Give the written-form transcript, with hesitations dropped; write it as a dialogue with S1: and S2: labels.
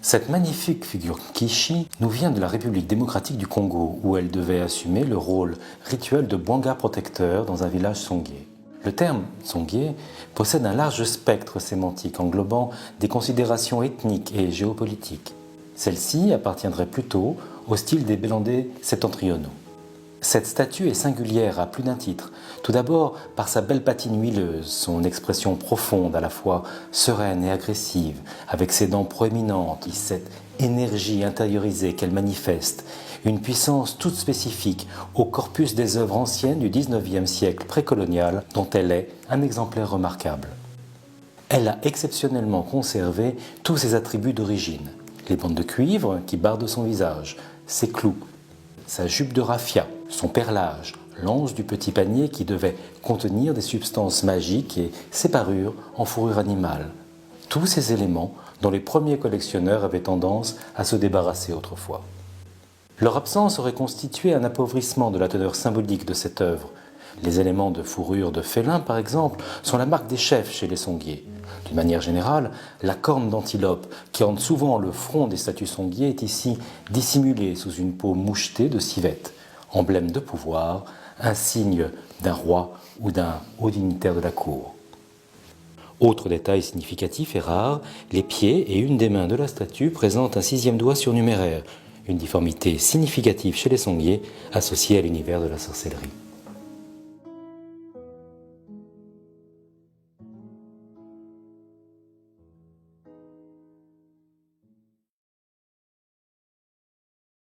S1: Cette magnifique figure Kishi nous vient de la République démocratique du Congo, où elle devait assumer le rôle rituel de Bwanga protecteur dans un village songye. Le terme songye possède un large spectre sémantique englobant des considérations ethniques et géopolitiques. Celle-ci appartiendrait plutôt au style des Bélandais septentrionaux. Cette statue est singulière à plus d'un titre. Tout d'abord par sa belle patine huileuse, son expression profonde à la fois sereine et agressive, avec ses dents proéminentes, cette énergie intériorisée qu'elle manifeste, une puissance toute spécifique au corpus des œuvres anciennes du XIXe siècle précolonial dont elle est un exemplaire remarquable. Elle a exceptionnellement conservé tous ses attributs d'origine. Les bandes de cuivre qui bardent son visage, ses clous, sa jupe de raffia, son perlage, l'anse du petit panier qui devait contenir des substances magiques et ses parures en fourrure animale. Tous ces éléments dont les premiers collectionneurs avaient tendance à se débarrasser autrefois. Leur absence aurait constitué un appauvrissement de la teneur symbolique de cette œuvre. Les éléments de fourrure de félin, par exemple, sont la marque des chefs chez les songuiers. D'une manière générale, la corne d'antilope, qui orne souvent le front des statues songuiers, est ici dissimulée sous une peau mouchetée de civette, emblème de pouvoir, un signe d'un roi ou d'un haut dignitaire de la cour. Autre détail significatif et rare, les pieds et une des mains de la statue présentent un 6e doigt surnuméraire, une difformité significative chez les songuiers associée à l'univers de la sorcellerie.